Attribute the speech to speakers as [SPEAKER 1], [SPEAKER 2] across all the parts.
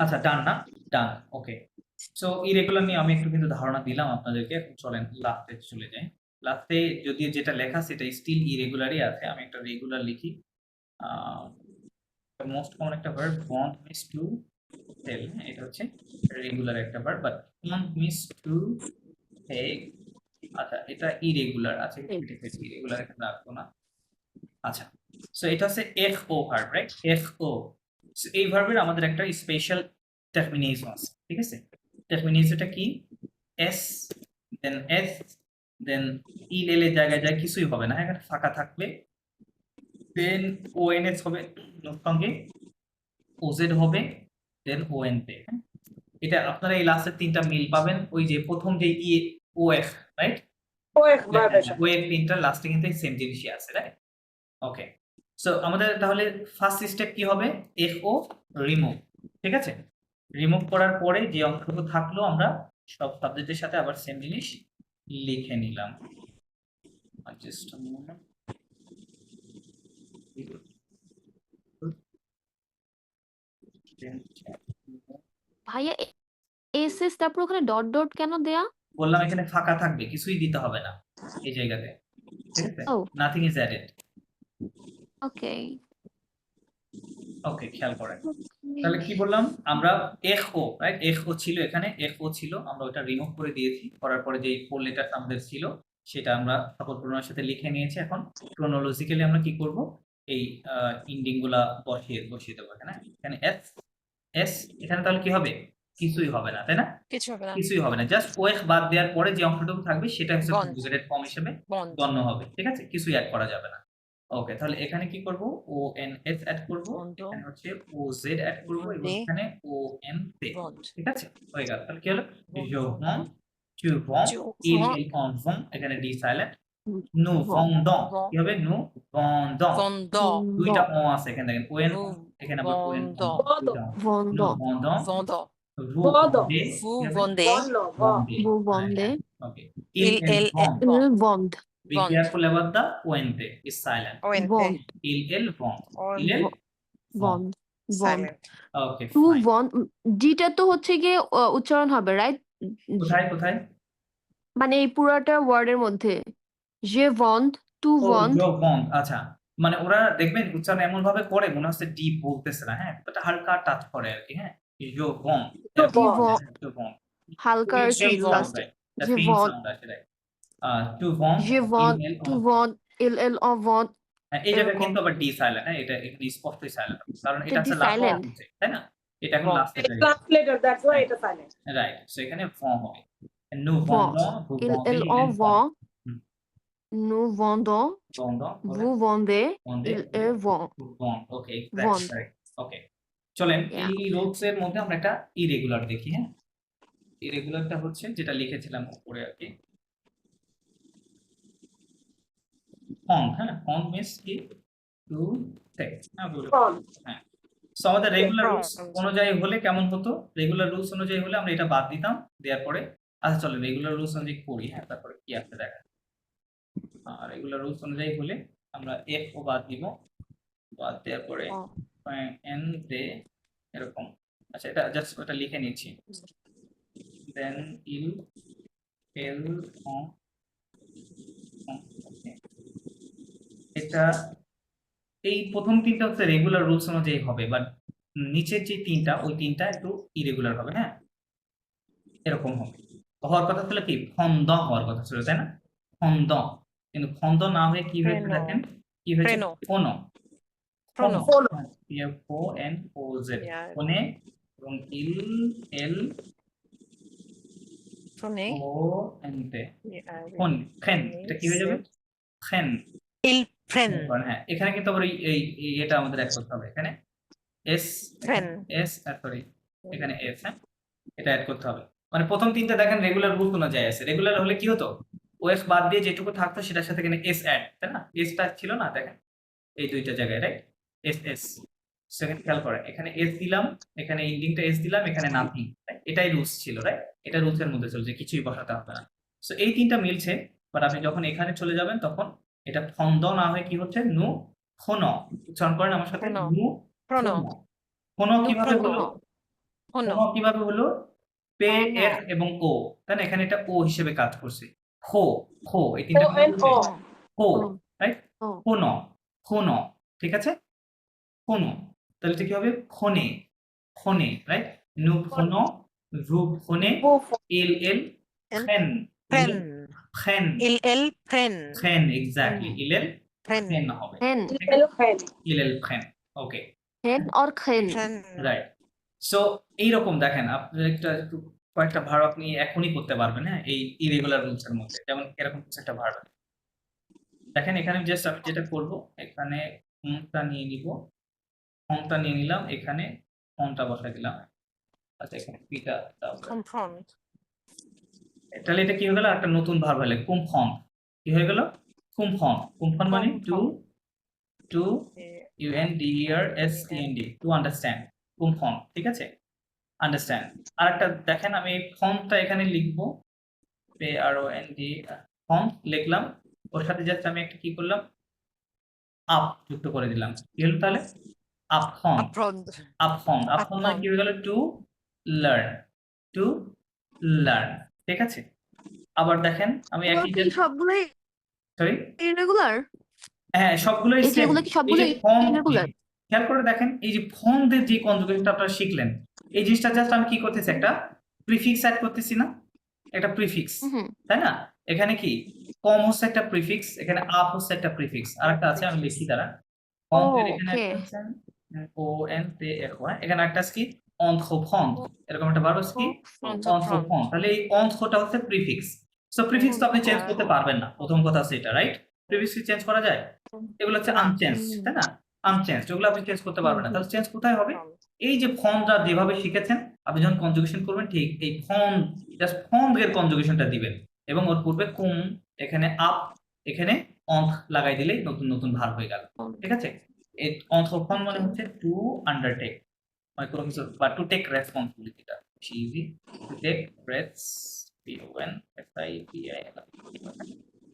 [SPEAKER 1] আচ্ছা, ডান না? ডান। ওকে। So irregular নিয়ে আমি একটু কিন্তু ধারণা দিলাম আপনাদেরকে। এখন চলেন লাস্টে চলে যাই। লাস্টে যদিও যেটা লেখা সেটা স্টিল ইরেগুলারই আছে। আমি একটা রেগুলার লিখি। আ মোস্ট কমন একটা verb want miss to tell. এটা হচ্ছে রেগুলার একটা verb, but want miss to take. আচ্ছা, এটা ইরেগুলার। আচ্ছা, এটা কেটে ফেলছি। ইরেগুলার এখানে রাখবো না। আচ্ছা, সো এটা হচ্ছে FO verb, right? FO। So এই ভার্বের আমাদের একটা স্পেশাল টার্মিনেশন আছে, ঠিক আছে? টার্মিনেশনটা কি? এস, দেন এস, দেন ইল এর জায়গায় যায় কিছুই হবে না, এখানে ফাঁকা থাকবে। দেন ONS হবে সঙ্গে, OZ হবে, দেন ONP। এটা আপনারা এই লাস্টের তিনটা মিল পাবেন ওই যে প্রথম যে OF, রাইট?
[SPEAKER 2] ও এক ভার্বের সাথে।
[SPEAKER 1] OF তিনটা লাস্টে কিন্তু সেম জিনিসই আছে, রাইট? ওকে। সো আমাদের তাহলে ফার্স্ট স্টেপ কি হবে? FO রিমুভ, ঠিক আছে? রিমুভ করার পরে যে অংশটুকু থাকলো আমরা সব সাবজেক্টের সাথে আবার সেম জিনিস লিখে নিলাম। Just a moment.
[SPEAKER 3] ভাইয়া এসএস তারপর ওখানে ডট ডট কেন দেয়া?
[SPEAKER 1] বললাম এখানে ফাঁকা থাকবে, কিছুই দিতে হবে না এই জায়গাতে, ঠিক আছে?
[SPEAKER 3] ও
[SPEAKER 1] নাথিং ইজ অ্যাডেড।
[SPEAKER 3] ওকে
[SPEAKER 1] ওকে, খেয়াল করেন। তাহলে কি বললাম আমরা? FO, right? FO ছিল এখানে, FO ছিল, আমরা ওটা রিমুভ করে দিয়েছি। করার পরে যে 4 লেটার আমাদের ছিল সেটা আমরা সকল প্রণয়ের সাথে লিখে নিয়েছি। এখন ক্রোনোলজিক্যালি আমরা কি করব? এই ইন্ডিং গুলা বসিয়ে দেবো এখানে। এখানে এস, এখানে তাহলে কি হবে? কিছুই হবে না, তাই না?
[SPEAKER 4] কিছু হবে না।
[SPEAKER 1] কিছুই হবে না। জাস্ট OF বাদ দেওয়ার পরে যে অংশটুকু থাকবে সেটা হচ্ছে
[SPEAKER 4] বন্ড।
[SPEAKER 1] কনজুগেটেড ফর্ম হিসেবে
[SPEAKER 4] বন্ড।
[SPEAKER 1] গণ্য হবে, ঠিক আছে? কিছুই অ্যাড করা যাবে না। ওকে, তাহলে এখানে কি করব? ONS অ্যাড করব,
[SPEAKER 4] বন্ড।
[SPEAKER 1] এখানে হচ্ছে OZ অ্যাড করব এবং
[SPEAKER 4] বন্ডে।
[SPEAKER 1] এখানে ONP,
[SPEAKER 4] বন্ড।
[SPEAKER 1] ঠিক আছে? হয়ে গেল। তাহলে কি হলো?
[SPEAKER 4] Bond.
[SPEAKER 1] Je vends, tu vends,
[SPEAKER 4] Tu
[SPEAKER 1] il
[SPEAKER 4] vends,
[SPEAKER 1] en vend, এখানে D সাইলেন্ট।
[SPEAKER 3] হুম,
[SPEAKER 1] Nous
[SPEAKER 3] vend,
[SPEAKER 1] vendons,
[SPEAKER 4] vend,
[SPEAKER 1] কি হবে? Nous vendons।
[SPEAKER 4] vendant,
[SPEAKER 1] দুইটা ও আছে এখানে দেখেন, ON
[SPEAKER 4] nous
[SPEAKER 1] এখানে আবার ON
[SPEAKER 4] vendons,
[SPEAKER 2] বদ
[SPEAKER 1] Nous
[SPEAKER 3] vendant,
[SPEAKER 1] vendons,
[SPEAKER 4] vendant,
[SPEAKER 1] vous
[SPEAKER 2] বদ
[SPEAKER 1] vendez,
[SPEAKER 4] vous
[SPEAKER 1] কি হবে?
[SPEAKER 4] vendez,
[SPEAKER 2] বন্ন ভ
[SPEAKER 1] Vendez,
[SPEAKER 3] vous
[SPEAKER 1] হ্যাঁ,
[SPEAKER 3] vendez,
[SPEAKER 1] হ্যাঁ, ওকে। Il,
[SPEAKER 4] il,
[SPEAKER 1] elle vend।
[SPEAKER 4] vend,
[SPEAKER 3] ils vendent,
[SPEAKER 1] Be
[SPEAKER 4] vend,
[SPEAKER 1] careful about the ONT, is silent.
[SPEAKER 4] ONT,
[SPEAKER 3] vend,
[SPEAKER 1] Il, elle vend, il, elle
[SPEAKER 3] vo-
[SPEAKER 1] vend।
[SPEAKER 3] vend, vend.
[SPEAKER 4] silent,
[SPEAKER 1] Okay,
[SPEAKER 3] টু
[SPEAKER 1] fine.
[SPEAKER 3] vend, ডিটা তো হচ্ছে গিয়ে উচ্চারণ হবে, right?
[SPEAKER 1] কোথায়?
[SPEAKER 3] মানে এই পুরাটা ওয়ার্ডের মধ্যে যে vend, টু
[SPEAKER 1] ও,
[SPEAKER 3] vend,
[SPEAKER 1] je vend, আচ্ছা। মানে ওরা দেখবেন উচ্চারণ এমন ভাবে করে মনে হচ্ছে ডি বলতেছে না, হ্যাঁ? এটা হালকা টাচ করে আর কি, হ্যাঁ? Je vend,
[SPEAKER 2] Je
[SPEAKER 1] এরকম
[SPEAKER 2] vend।
[SPEAKER 1] বলে, হ্যাঁ, je vend।
[SPEAKER 3] হালকা আর
[SPEAKER 4] je
[SPEAKER 3] কি
[SPEAKER 4] vend,
[SPEAKER 3] লাস্টে।
[SPEAKER 1] Right, the
[SPEAKER 3] যে
[SPEAKER 1] faint
[SPEAKER 3] vend,
[SPEAKER 1] sound আসে, right? To vend,
[SPEAKER 3] যে
[SPEAKER 1] il,
[SPEAKER 3] vend,
[SPEAKER 1] elle
[SPEAKER 3] টু
[SPEAKER 1] en vend।
[SPEAKER 3] vend, il en vend,
[SPEAKER 1] হ্যাঁ, এই জায়গায়
[SPEAKER 3] এরকম।
[SPEAKER 1] কিন্তু আবার ডি সাইলেন্ট, হ্যাঁ? এটা এখানে স্পষ্টই সাইলেন্ট, কারণ
[SPEAKER 3] এটা
[SPEAKER 1] এটা
[SPEAKER 3] ডি
[SPEAKER 1] হচ্ছে লাস্ট
[SPEAKER 3] সাইলেন্ট।
[SPEAKER 1] হচ্ছে, তাই না? এটা এখন
[SPEAKER 4] vend,
[SPEAKER 1] লাস্টের জায়গায়,
[SPEAKER 2] ট্রান্সলেটর দ্যাটস ওয়াই এটা সাইলেন্ট।
[SPEAKER 1] রাইট? সো এখানে vend হবে। Nous
[SPEAKER 3] Vend,
[SPEAKER 1] vendons, vous
[SPEAKER 3] il
[SPEAKER 1] vendez, il,
[SPEAKER 3] en
[SPEAKER 1] elle vend।
[SPEAKER 3] vend,
[SPEAKER 1] হুম,
[SPEAKER 3] nous vendons,
[SPEAKER 1] vendons হবে,
[SPEAKER 3] vous vendez,
[SPEAKER 1] vendez
[SPEAKER 3] il
[SPEAKER 1] হবে,
[SPEAKER 3] vend,
[SPEAKER 1] vous vend। ওকে, এক্সাক্টলি
[SPEAKER 3] vend,
[SPEAKER 1] কারেক্ট। ওকে, চলেন
[SPEAKER 3] yeah.
[SPEAKER 1] এই rules এর মধ্যে আমরা একটা ইরেগুলার দেখি, হ্যাঁ? ইরেগুলারটা হচ্ছে যেটা লিখেছিলাম উপরে আর কি, ফন্ড, হ্যাঁ? ফন্ড মিন্স কি? টু টেক, হ্যাঁ?
[SPEAKER 2] ফন্ড।
[SPEAKER 1] হ্যাঁ। সো আমাদের রেগুলার রুলস
[SPEAKER 4] front,
[SPEAKER 1] অনুযায়ী হলে কেমন হতো? রেগুলার রুলস অনুযায়ী হলে আমরা এটা বাদ দিতাম, দেওয়ার পরে আচ্ছা চলো রেগুলার রুলস অনুযায়ী করি, হ্যাঁ? তারপরে কি আসতে দেখা। রেগুলার রুলস অনুযায়ী হলে আমরা এফ ও বাদ দিব, বাদ দেওয়ার পরে এন দে এরকম। আচ্ছা, এটা জাস্ট ওটা লিখে নিচ্ছি। দেন ইল, এল, অন, ওকে। এটা এই প্রথম তিনটা হচ্ছে রেগুলার রুলস অনুযায়ী হবে, বাট নিচের যে তিনটা ওই তিনটা একটু ইরেগুলার হবে, হ্যাঁ? এরকম হবে। হওয়ার কথা ছিল কি? খন্দ হওয়ার কথা ছিল, তাই না? খন্দ, কিন্তু খন্দ না হয়ে কি হয়েছে
[SPEAKER 4] Freno,
[SPEAKER 1] দেখেন, কি হয়েছে?
[SPEAKER 4] freno,
[SPEAKER 1] ফোনো,
[SPEAKER 4] freno,
[SPEAKER 2] ফোনো।
[SPEAKER 1] FONOZ,
[SPEAKER 4] yeah,
[SPEAKER 1] ফোনে এবং ইল, এল,
[SPEAKER 4] frene,
[SPEAKER 1] ও, এনতে,
[SPEAKER 4] yeah,
[SPEAKER 1] ফোন, খেন, এটা কি হয়ে যাবে? খেন।
[SPEAKER 4] il prenne,
[SPEAKER 1] হ্যাঁ, এখানে কিন্তু আবার এটা আমাদের অ্যাড করতে হবে। এখানে এস,
[SPEAKER 4] prenne,
[SPEAKER 1] এস, সরি, এখানে এস, হ্যাঁ? এটা অ্যাড করতে হবে। মানে প্রথম তিনটা দেখেন রেগুলার রুল অনুযায়ী আছে। রেগুলার হলে কি হতো? ওএস বাদ দিয়ে যেটুকু থাকতো সেটার সাথে এখানে এস অ্যাড, তাই না? এসটা ছিল না দেখেন এই দুইটা জায়গায়, রাইট? এস সেকেন্ড খেয়াল করেন, এখানে এস দিলাম, এখানে এন্ডিংটা এস দিলাম, এখানে নাথিং, এটাই রুলস ছিল, রাইট? এটা রুলস এর মধ্যে চলছে, কিছুই বসাতে হবে না। সো এই তিনটা মিলছে, বাট আপনি যখন এখানে চলে যাবেন তখন এটা ফন্দ না হয়ে কি হচ্ছে? নু ফোন। উচ্চারণ করেন আমার সাথে,
[SPEAKER 4] Prono.
[SPEAKER 1] নু
[SPEAKER 4] prono,
[SPEAKER 1] ফোন। ফোন
[SPEAKER 4] nous
[SPEAKER 1] কিভাবে হলো?
[SPEAKER 4] prenons, Hono.
[SPEAKER 1] কোনো কিভাবে হলো পে
[SPEAKER 3] Hono.
[SPEAKER 1] এর এবং ও, তাই না? এখানে এটা ও হিসেবে কাজ করছে। হো হো এই তিনটা
[SPEAKER 2] O and
[SPEAKER 1] কি হচ্ছে?
[SPEAKER 2] O.
[SPEAKER 1] হো,
[SPEAKER 3] Hono.
[SPEAKER 1] রাইট?
[SPEAKER 3] O.
[SPEAKER 1] হোনো হোনো, ঠিক আছে? হোনো, তাহলে এটা কি হবে? ফোনে ফোনে, রাইট? নু ফোনো, রু ফোনে,
[SPEAKER 2] Move.
[SPEAKER 1] এল এল
[SPEAKER 4] And
[SPEAKER 1] ফেন,
[SPEAKER 4] Pren.
[SPEAKER 1] ফেন
[SPEAKER 4] Il Pren.
[SPEAKER 1] ফেন, এক্স্যাক্টলি
[SPEAKER 3] Pen.
[SPEAKER 1] ইলেল
[SPEAKER 4] Pren.
[SPEAKER 1] ফেন হবে,
[SPEAKER 3] Pen.
[SPEAKER 1] ঠিক আছে?
[SPEAKER 2] Pen.
[SPEAKER 1] ইলেল ফেন, ওকে,
[SPEAKER 3] Pen or pen.
[SPEAKER 4] Pren.
[SPEAKER 1] Right. So এইরকম দেখেন আপনি একটু কয়েকটা ভার্ব আপনি এখনই করতে পারবেন, হ্যাঁ, এই ইরেগুলার রুলস এর মধ্যে। যেমন এরকম কিছু একটা ভার্ব দেখেন, এখানে জাস্ট আমি যেটা করব, এখানে ফর্মটা নিয়ে নিব, ফর্মটা নিয়ে নিলাম, এখানে ফর্মটা বসাই দিলাম। আচ্ছা, এখানে পিটা দাও।
[SPEAKER 4] Confront.
[SPEAKER 1] তাহলে এটা কি হয়ে গেল? একটা নতুন ভার্ব হলো কুমফর্ম। কি হয়ে গেল? কুমফর্ম। কুমফর্ম মানে to to UNDERSTAND, to understand, কুমফর্ম, ঠিক আছে? আন্ডারস্ট্যান্ড। আর একটা দেখেন, আমি ফর্মটা এখানে লিখবো, PROND, ফর্ম লিখলাম, ওর সাথে জাস্ট আমি একটা কি করলাম, আপ যুক্ত করে দিলাম। কি হলো তাহলে? Up form,
[SPEAKER 4] Upfront.
[SPEAKER 1] Up form, up form মানে কি হয়ে গেল? টু লার্ন, টু লার্ন, ঠিক আছে? আবার দেখেন আমি একই
[SPEAKER 3] কি সবগুলোই
[SPEAKER 1] সরি,
[SPEAKER 3] ইরেগুলার?
[SPEAKER 1] হ্যাঁ, সবগুলোই
[SPEAKER 3] এই যে
[SPEAKER 1] সেম।
[SPEAKER 3] এগুলো কি
[SPEAKER 1] এই
[SPEAKER 3] সবগুলো
[SPEAKER 1] যে ফর্ম,
[SPEAKER 3] ইরেগুলার?
[SPEAKER 1] খেয়াল করে দেখেন, এই যে ফর্মদের যে কনজুগেশনটা আপনারা শিখলেন, এই জিনিসটা জাস্ট আমি কি করতেছি, একটা প্রিফিক্স অ্যাড করতেছি না? একটা প্রিফিক্স,
[SPEAKER 3] হুম।
[SPEAKER 1] তাই না? এখানে কি কম হচ্ছে একটা প্রিফিক্স, এখানে আপ হচ্ছে একটা প্রিফিক্স, আর একটা আছে আমি লিখি দ্বারা ফর্মের এখানে
[SPEAKER 3] ওকে।
[SPEAKER 1] একটা আছে ONTFO, এখানে একটা আছে কি অন্থোফর্ম, এরকম একটা ভার্ব আছে কি অন্থোফর্ম। তাহলে এই অন্থটা হচ্ছে প্রিফিক্স। সো প্রিফিক্স তো আপনি চেঞ্জ করতে পারবেন না, প্রথম কথা আছে এটা, রাইট? প্রিফিক্স কি চেঞ্জ করা যায়? এগুলো হচ্ছে
[SPEAKER 4] না।
[SPEAKER 1] আনচেঞ্জ, তাই না? আনচেঞ্জ, ওগুলো আপনি চেঞ্জ করতে পারবেন না। তাহলে চেঞ্জ কোথায় হবে? এই যে ফর্মটা যেভাবে শিখেছেন, আপনি যখন কনজুগেশন করবেন, ঠিক এই ফর্ম, জাস্ট ফর্ম এর কনজুগেশনটা দিবেন, এবং ওর পূর্বে কুম, এখানে আপ, এখানে অন্থ লাগাই দিলেই নতুন নতুন ভার্ব হয়ে গেল, ঠিক আছে? এই অন্থফর্ম মানে হচ্ছে টু আন্ডারটেক, মানে কোনো কিছু, বা to take responsibility, easy, to take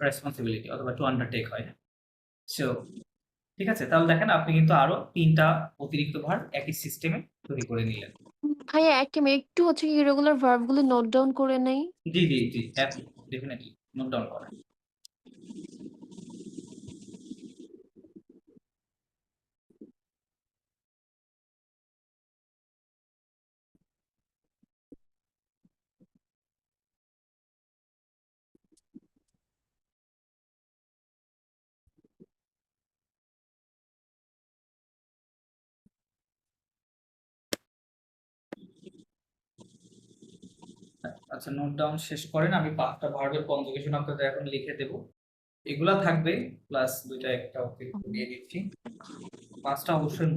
[SPEAKER 1] responsibility, অথবা টু আন্ডারটেক হয়। সো ঠিক আছে, তাহলে দেখেন আপনি কিন্তু আরো 3টা অতিরিক্ত ভার্ব একই সিস্টেমে তৈরি করে নিলেন।
[SPEAKER 3] ভাইয়া একটা মিনিট, একটু হচ্ছে কি ইরেগুলার ভার্ব গুলো নোট ডাউন করে নেই।
[SPEAKER 1] জি জি জি, ডেফিনেটলি নোট ডাউন করেন। আচ্ছা, নোট ডাউন শেষ করেন, আমি 5টা ভার্বের কনজুগেশন আপনাদের এখন লিখে দেব। এগুলা থাকবে, প্লাস 2টা একটা অতিরিক্ত দিয়ে দিচ্ছি। 5টা অবশ্যই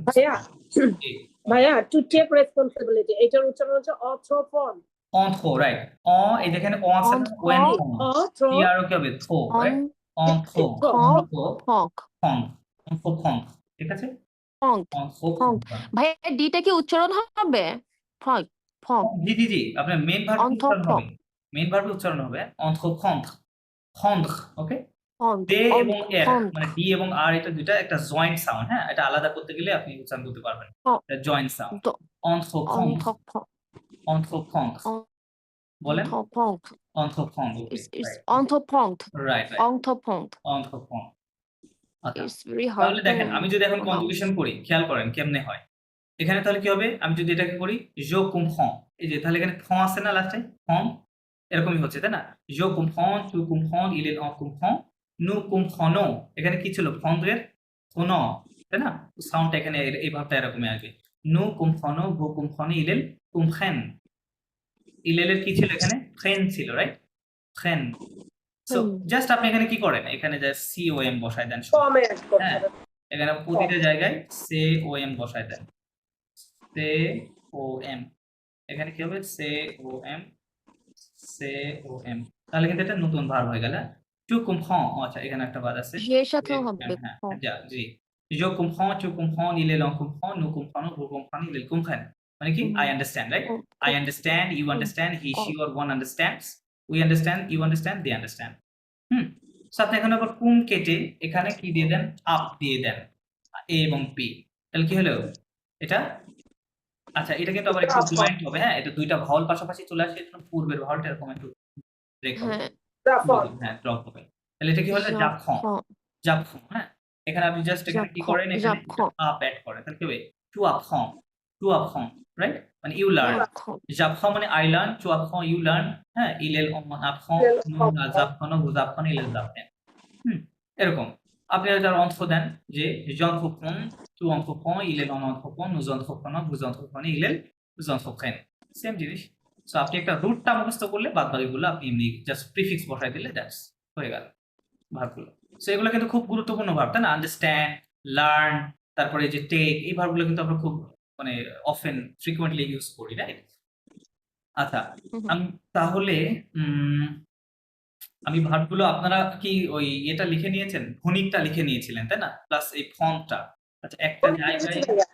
[SPEAKER 2] ভাইয়া to take responsibility এটার উচ্চারণ হচ্ছে অথ্রোফর্ম।
[SPEAKER 1] অন্থো, রাইট? অ, এই দেখেন অ আছে না? ওয়েন
[SPEAKER 2] অথ্রো
[SPEAKER 1] টি আর ও কি হবে? থো, রাইট? অন্থো, অন্থো, অন্থো ফং, ঠিক আছে? অন্থো ফং।
[SPEAKER 3] ভাইয়া ডিটা কি উচ্চারণ হবে? ফক ফক
[SPEAKER 1] জি জি জি, আপনার মেইন ভার্ব উচ্চারণ হবে, মেইন ভার্ব উচ্চারণ হবে অন্থো ফং, ফং, ওকে? দে এবং এর, মানে ডি এবং আর, এটা দুইটা একটা জয়েন্ট সাউন্ড, হ্যাঁ, এটা আলাদা করতে গেলে আপনি উচ্চারণ করতে পারবেন, এটা জয়েন্ট সাউন্ড। অন্থো ফং, অন্থো ফং, বলেন অন্থো ফং, ওকে, রাইট, অন্থো ফং। আচ্ছা, তাহলে দেখেন আমি যদি এখন কনজুগেশন করি, খেয়াল করেন কেমনে হয়। এখানে তাহলে কি হবে? আমি যদি এটাকে করি জো কুমফং, এই যে তাহলে এখানে ফং আছে না লাস্টে, ফং, এরকমই হচ্ছে, তাই না? জো কুমফং, চু কুমফং, ইল এল অ কুমফং, নু কুমফনো, এখানে কি ছিল? ফং এর ফোন, তাই না? সাউন্ডটা এখানে এই ভাবটা এরকমই আসবে। নু কুমফনো, ভু কুমফনি, ইল এল কুমখেন, ইল এল এর কি ছিল? এখানে ফ্রেন ছিল, রাইট? ফ্রেন। সো জাস্ট আপনি এখানে কি করেন? এখানে জাস্ট COM বসায় দেন,
[SPEAKER 2] ফর্ম এড করতে
[SPEAKER 1] হ্যাঁ,
[SPEAKER 2] হবে।
[SPEAKER 1] এখানে প্রতিটা জায়গায় COM বসায় দেন, COM, এখানে কি হবে? COM, তাহলে কিন্তু এটা নতুন ভার্ব হয়ে গেল। টু কুমফং, আচ্ছা এখানে একটা বাদ আছে,
[SPEAKER 3] এর সাথেও হবে।
[SPEAKER 1] হ্যাঁ, জি, জো কুমফং, চু কুমফং, ইল এল অ কুমফং, নু কুমফনো, ভু কুমফনি, ইল এল কুমখেন, মানে কি? I understand, right? I understand, you understand, he, she or one understands, we understand, you understand, they understand. So আপনি এখন আবার কুম কেটে এখানে কি দিয়ে দেন? আপ দিয়ে দেন, এ এবং পি, তাহলে কি হলো? এটা আচ্ছা, এটা কিন্তু আবার একটু জয়েন্ট হবে, হ্যাঁ? এটা ২ টা ভাওয়াল পাশাপাশি চলে আসে, এজন্য পূর্বের ভাওয়ালটা এরকম একটু ব্রেক হবে।
[SPEAKER 3] হ্যাঁ
[SPEAKER 2] জাফর
[SPEAKER 1] হ্যাঁ, ড্রপ হবে। তাহলে এটা কি হলো? জাপখং,
[SPEAKER 3] জাফর
[SPEAKER 1] জাপখং, হ্যাঁ? এখানে আপনি জাস্ট এখানে কি করেন? এখানে
[SPEAKER 3] জাফর
[SPEAKER 1] আপ এড করেন। তাহলে কি হবে? চুয়াপখং, চুয়াপখং, রাইট? মানে ইউ লার্ন।
[SPEAKER 3] জাফর
[SPEAKER 1] জাপখং মানে I learn, চুয়াপখং ইউ লার্ন, হ্যাঁ? ইলেল আপখং, নুন জাপখং, গুজাপখং, ইলেল জাপখং। এরকম। আপনি তার অর্থ দেন যে জনফুকন, চুয়াংফুকন, ইলেল অনফুকন, নুজনফুকন, বুজনফুকন, ইলেল বুজনফুকেন। সেম জিনিস। সো আপনি একটা রুটটা মুখস্থ করলে বাদবাকিগুলো আপনি এমনি জাস্ট প্রিফিক্স বসাই দিলে দ্যাটস হয়ে গেল ভার্বগুলো। সো এগুলো কিন্তু খুব গুরুত্বপূর্ণ ভার্ব, তাই না? আন্ডারস্ট্যান্ড, লার্ন, তারপরে এই যে টেক, এই ভার্বগুলো কিন্তু আমরা খুব মানে অফেন ফ্রিকোয়েন্টলি ইউজ করি, রাইট? আচ্ছা, আমি তাহলে আমি ভার্বগুলো আপনারা কি ওই এটা লিখে নিয়েছেন? ফনিকটা লিখে নিয়েছিলেন, তাই না? প্লাস এই ফর্মটা। আচ্ছা, একটা জায়গায়
[SPEAKER 2] ভাইয়া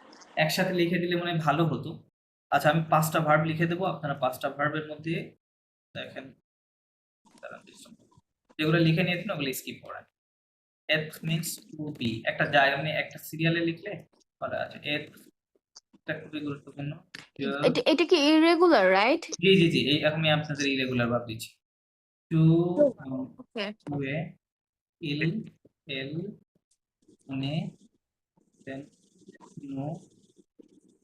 [SPEAKER 1] একসাথে লিখে দিলে মনে হয় ভালো হতো। আচ্ছা, আমি ৫ টা ভার্ব লিখে দেব। আপনারা ৫ টা ভার্বের মধ্যে দেখেন, দাঁড়ান যেগুলো লিখে নিয়েছেন ওগুলো স্কিপ করেন। এথ মিন্স টু বি। একটা জায়গা মানে একটা সিরিয়ালে লিখলে ভালো আছে। এথ এটা খুবই গুরুত্বপূর্ণ।
[SPEAKER 3] এটা কি ইরেগুলার রাইট?
[SPEAKER 1] জি, জি, জি। এই আমি আপনাদের ইরেগুলার ভার্ব দিচ্ছি। টু,
[SPEAKER 3] ওকে
[SPEAKER 1] টুয়ে, ইল, এল, উনে, দেন নো।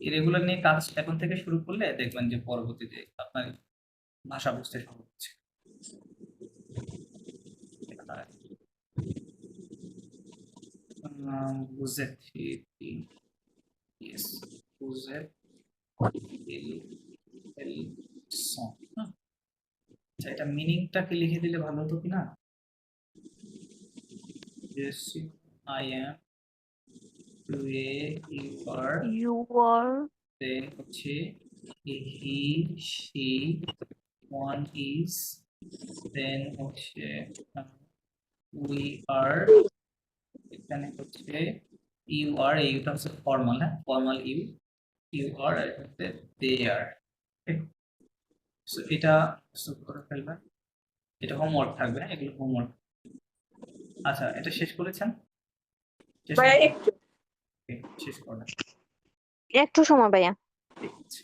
[SPEAKER 1] ইরেগুলার নিয়ে কাজ এখন থেকে শুরু করলে দেখবেন যে পরবর্তীতে আপনার ভাষা বুঝতে সহজ হচ্ছে। বুঝেছি, ইয়েস, বুঝে এল, এল, সং। আচ্ছা, এটা মিনিংটা কি লিখে দিলে ভালো হতো কিনা? Yes, I am, you, you are,
[SPEAKER 3] you are
[SPEAKER 1] then হচ্ছে he, she, one is, then হচ্ছে we are, এখানে হচ্ছে you are, এইটা হচ্ছে ফর্মাল, হ্যাঁ? ফর্মাল you are, আর হচ্ছে they are। সো এটা করে ফেলবেন। এটা হোমওয়ার্ক থাকবে, হ্যাঁ? এগুলো হোমওয়ার্ক। আচ্ছা, এটা শেষ করেছেন? শেষ
[SPEAKER 2] ভাইয়া
[SPEAKER 1] করুন।
[SPEAKER 2] একটু
[SPEAKER 1] Okay, শেষ করেন।
[SPEAKER 4] একটু সময় ভাইয়া।
[SPEAKER 1] ঠিক আছে।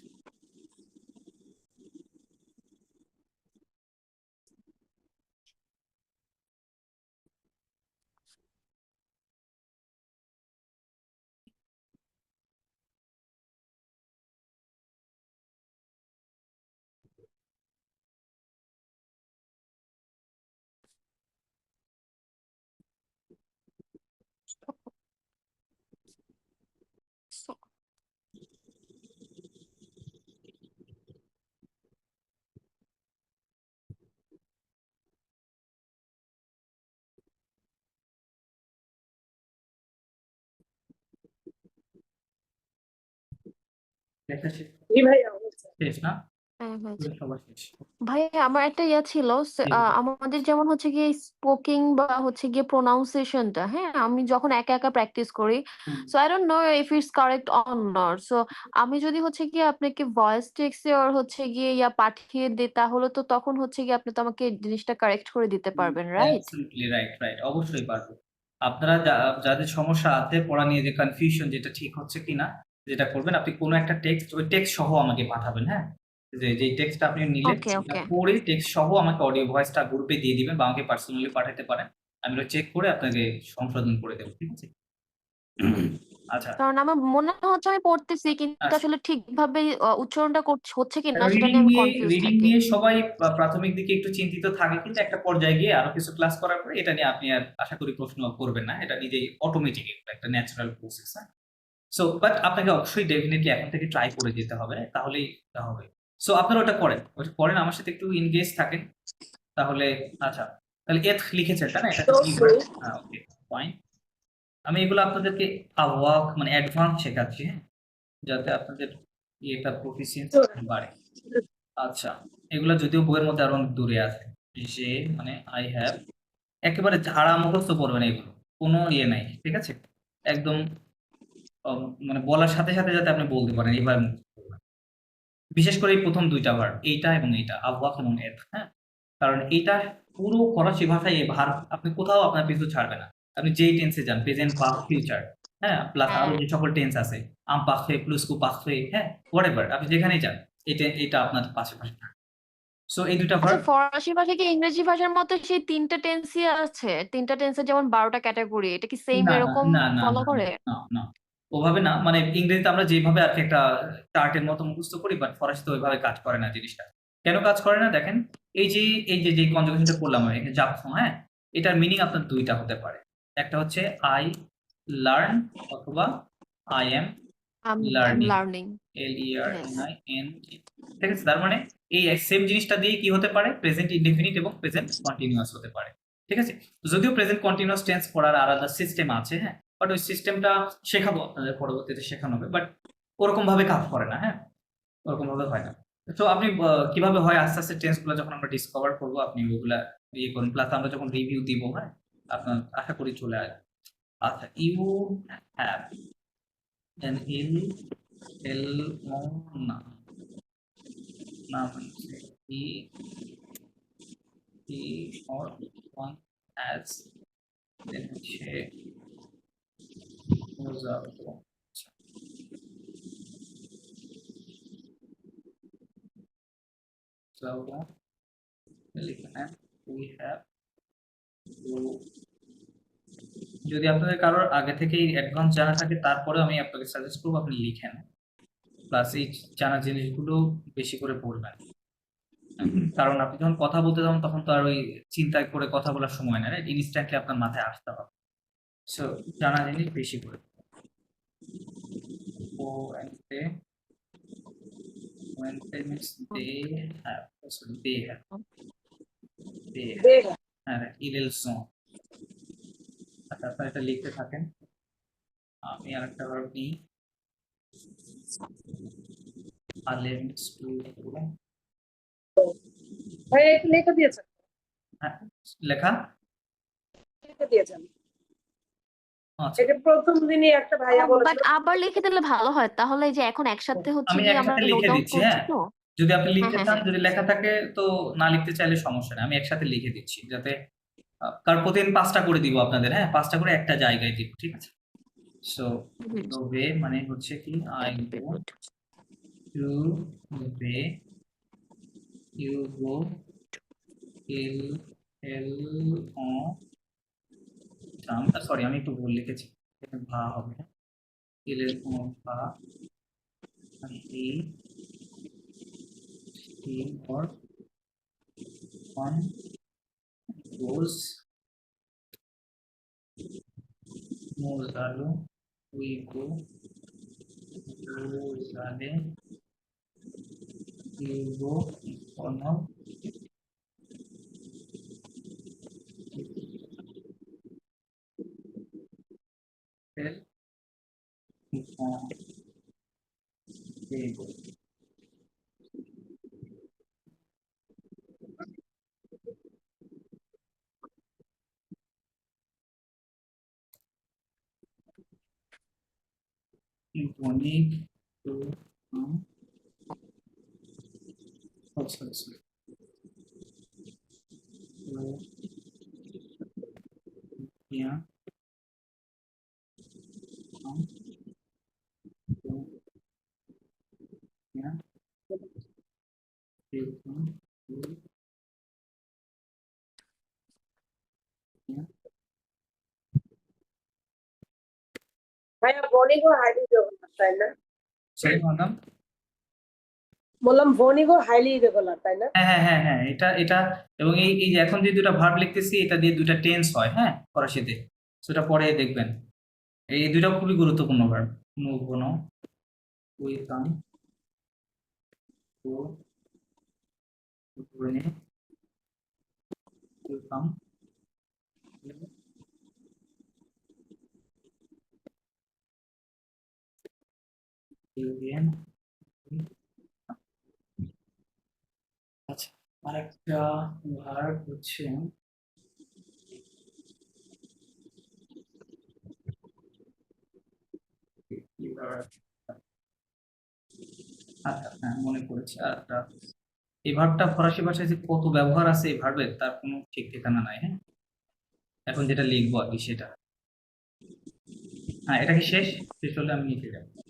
[SPEAKER 1] লেখা শেষ?
[SPEAKER 2] জি ভাইয়া হচ্ছে।
[SPEAKER 1] শেষ না?
[SPEAKER 3] হ্যাঁ হয়েছে।
[SPEAKER 1] সবার শেষ।
[SPEAKER 3] ভাই আমার একটা ইয়া ছিল
[SPEAKER 1] জি, জি।
[SPEAKER 3] আমাদের যেমন হচ্ছে গিয়ে স্পোকিং বা হচ্ছে গিয়ে প্রোনাউন্সিয়েশনটা, হ্যাঁ আমি যখন একা একা প্র্যাকটিস করি,
[SPEAKER 1] হুম।
[SPEAKER 3] So I don't know if it's correct or not. So আমি যদি হচ্ছে গিয়ে আপনাকে ভয়েস টেক্সটে আর হচ্ছে গিয়ে ইয়া পাঠিয়ে দিই, তাহলে তো তখন হচ্ছে গিয়ে আপনি তো আমাকে জিনিসটা কারেক্ট করে দিতে পারবেন, রাইট?
[SPEAKER 1] Absolutely right, right. অবশ্যই পারবো। আপনারা যাদের সমস্যা আছে পড়া নিয়ে, যে কনফিউশন, যেটা ঠিক হচ্ছে কিনা, যেটা করবেন আপনি কোনো একটা টেক্সট, ওই টেক্সট সহ আমাকে পাঠাবেন, হ্যাঁ? যে টেক্সটটা আপনি নিলেন
[SPEAKER 3] ওকে
[SPEAKER 1] সেটা
[SPEAKER 3] ওকে
[SPEAKER 1] পড়ে টেক্সট সহ আমাকে অডিও ভয়েসটা গ্রুপে দিয়ে দিবেন বা আমাকে পার্সোনালি পাঠাতে পারেন। আমি ওটা চেক করে আপনাকে সংশোধন করে দেব। ঠিক আছে? আচ্ছা।
[SPEAKER 3] কারণ আমার মনে হচ্ছে আমি পড়তেছি কিন্তু
[SPEAKER 1] আচ্ছা।
[SPEAKER 3] আসলে ঠিকভাবে উচ্চারণটা হচ্ছে কিনা সেটা নিয়ে আমি কনফিউজ
[SPEAKER 1] রিডিং
[SPEAKER 3] থাকি।
[SPEAKER 1] নিয়ে সবাই প্রাথমিক দিকে একটু চিন্তিত থাকে, কিন্তু একটা পর্যায়ে গিয়ে আরো কিছু ক্লাস করার পরে এটা নিয়ে আপনি আর আশা করি প্রশ্ন করবেন না। এটা নিজেই অটোমেটিক একটা ন্যাচারাল প্রসেস, হ্যাঁ? সো বাট আপনাকে অবশ্যই ডেফিনিটলি এখন থেকে ট্রাই করে যেতে হবে, তাহলেই হবে। সো আপনারা ওটা করেন, আমার সাথে একটু এনগেজ থাকেন। তাহলে আচ্ছা, তাহলে এথ লিখেছেন, তাই না? এটা
[SPEAKER 2] So
[SPEAKER 1] কি
[SPEAKER 2] sweet.
[SPEAKER 1] হ্যাঁ, ওকে, ফাইন। আমি এগুলো আপনাদেরকে ওয়ার্ক মানে অ্যাডভান্স শেখাচ্ছি, হ্যাঁ? যাতে আপনাদের এটা প্রফিসিয়েন্সি বাড়ে। আচ্ছা, এগুলা যদিও বইয়ের মধ্যে আরো অনেক দূরে আছে। যে মানে আই হ্যাভ, একেবারে ঝাড়া মুখস্থ করবেন এগুলো। কোনো ইয়ে নাই। ঠিক আছে? একদম মানে বলার সাথে, সাথে যাতে আপনি বলতে পারেন এভাবে মুখস্থ করবেন। বিশেষ করে এই ১ম ২ টা ভার্ব, এইটা এবং এইটা, আবওয়াক এবং এথ, হ্যাঁ? কারণ এইটা পুরো ফরাসি ভাষায় এই ভার্ব আপনি কোথাও আপনার পিছু ছাড়বে না। আপনি যেই টেন্সে যান, প্রেজেন্ট, পাস্ট, ফিউচার, হ্যাঁ প্লাস আরো
[SPEAKER 3] হ্যাঁ
[SPEAKER 1] যে সকল টেন্স আছে আম পাখফে প্লুসকু পাখফে হ্যাঁ হোয়াটএভার আপনি যেখানেই যান এটা আপনার পাশাপাশি থাকে সো এই দুটা
[SPEAKER 3] আচ্ছা
[SPEAKER 1] ভার্ব
[SPEAKER 3] ফরাসি ভাষা কি ইংরেজি ভাষার মতো সেই 3টা টেন্সই আছে? 3টা টেন্সের যেমন 12টা ক্যাটাগরি, এটা কি সেম
[SPEAKER 1] না না
[SPEAKER 3] এরকম
[SPEAKER 1] না না
[SPEAKER 3] ফলো
[SPEAKER 1] না
[SPEAKER 3] করে?
[SPEAKER 1] না না ওভাবে না মানে ইংরেজিতে আমরা যেভাবে আর কি একটা চার্টের মতো মুখস্থ করি বাট ফরাসিতে ওইভাবে কাজ করে না জিনিসটা কেন কাজ করে না দেখেন এই যে কনজুগেশনটা করলাম আমি এখানে যাচ্ছ হ্যাঁ এটার মিনিং আপনার দুইটা হতে পারে একটা হচ্ছে আই লার্ন অথবা আই এম
[SPEAKER 3] আমি
[SPEAKER 1] লার্নিং
[SPEAKER 3] লার্নিং।
[SPEAKER 1] LERNING
[SPEAKER 3] yes.
[SPEAKER 1] ঠিক আছে তার মানে এই সেম জিনিসটা দিয়ে কি হতে পারে প্রেজেন্ট ইনডেফিনিট এবং প্রেজেন্ট কন্টিনিউয়াস হতে পারে ঠিক আছে যদিও প্রেজেন্ট কন্টিনিউয়াস টেন্স পড়ার আলাদা সিস্টেম আছে হ্যাঁ বাট ওই সিস্টেমটা শেখাবো আপনাদের পরবর্তীতে শেখানো হবে বাট ওরকম ভাবে কাজ করে না হ্যাঁ ওরকম ভাবে হয় না তো আপনি কিভাবে হয় আস্তে আস্তে টেন্স গুলো যখন আমরা ডিসকভার করবো আপনি ওগুলা ইয়ে করুন প্লাস আমরা যখন রিভিউ দিব হ্যাঁ আপনার আশা করি চলে আসবে আচ্ছা ইউ হ্যাভ an ill না না মানে he or one has then হচ্ছে মোজারো মোজারো লিখেন we have to যদি আপনাদের কারোর আগে থেকেই অ্যাডভান্স জানা থাকে তারপরে আমি আপনাকে সাজেস্ট করবো আপনি লিখেন প্লাস এই জানা জিনিসগুলো বেশি করে পড়বেন কারণ আপনি যখন কথা বলতে যাবেন তখন তো আর ওই চিন্তায় করে কথা বলার সময় না রাইট ইনস্ট্যান্টলি আপনার মাথায় আসতে হবে সো জানা জিনিস বেশি করে ও and they means they have sorry they have হ্যাঁ ইলেল সং আচ্ছা আপনারা এটা লিখতে থাকেন আমি আরেকটা ভার্ব নিই আলেন্স টু
[SPEAKER 2] ভাইয়া একটু লিখে দিয়েছেন
[SPEAKER 1] লেখা
[SPEAKER 2] লিখে দিয়েছেন
[SPEAKER 1] আচ্ছা
[SPEAKER 2] এটা প্রথম দিনই একটা ভাইয়া
[SPEAKER 3] বাট
[SPEAKER 2] বলেছিল
[SPEAKER 3] আবার লিখে দিলে ভালো হয়, তাহলে এই যে এখন একসাথে হচ্ছে
[SPEAKER 1] আমি
[SPEAKER 3] কি আমরা
[SPEAKER 1] একসাথে
[SPEAKER 3] নোট
[SPEAKER 1] লিখে
[SPEAKER 3] ডাউন
[SPEAKER 1] দিচ্ছি
[SPEAKER 3] করছি
[SPEAKER 1] হ্যাঁ
[SPEAKER 3] তো।
[SPEAKER 1] যদি আপনি লিখতে
[SPEAKER 3] হ্যাঁ,
[SPEAKER 1] চান
[SPEAKER 3] হ্যাঁ।
[SPEAKER 1] যদি লেখা থাকে তো না লিখতে চাইলে সমস্যা নেই আমি একসাথে লিখে দিচ্ছি যাতে কার প্রতিদিন 5টা করে দিব আপনাদের হ্যাঁ 5টা করে একটা জায়গায় দিব ঠিক আছে সো তো ওয়ে মানে হচ্ছে কি I go to way you go এল এল ও সরি আমি একটু ভুল লিখেছি এখানে ভা হবে এল এল ও ভা ই or one goes Mozalo we go Mozale you go ono tell they go Tonic to oh sorry so yeah yeah you come yeah
[SPEAKER 2] ভাইয়া বনিগো হাইলি রেগুলার তাই না
[SPEAKER 1] sorry madam
[SPEAKER 2] বললাম বনিগো হাইলি রেগুলার তাই না
[SPEAKER 1] হ্যাঁ হ্যাঁ হ্যাঁ হ্যাঁ এটা এটা এবং এই যে এখন যে দুটো ভার্ব লিখতেছি এটা দিয়ে দুটো টেন্স হয় হ্যাঁ ফরাসিতে সেটা পরে দেখবেন এই দুটো খুবই গুরুত্বপূর্ণ ভার্ব কোনো we come go when you come again আচ্ছা আরেকটা ভার্ব হচ্ছে আচ্ছা হ্যাঁ মনে পড়েছে আরেকটা এই ভার্বটা ফরাসি ভাষায় যে কত ব্যবহার আছে এই ভার্বের তার কোনো ঠিক ঠিকানা নাই হ্যাঁ এখন যেটা লিখবো আর কি সেটা হ্যাঁ এটা কি শেষ? শেষ হলে আমি লিখে যাবো।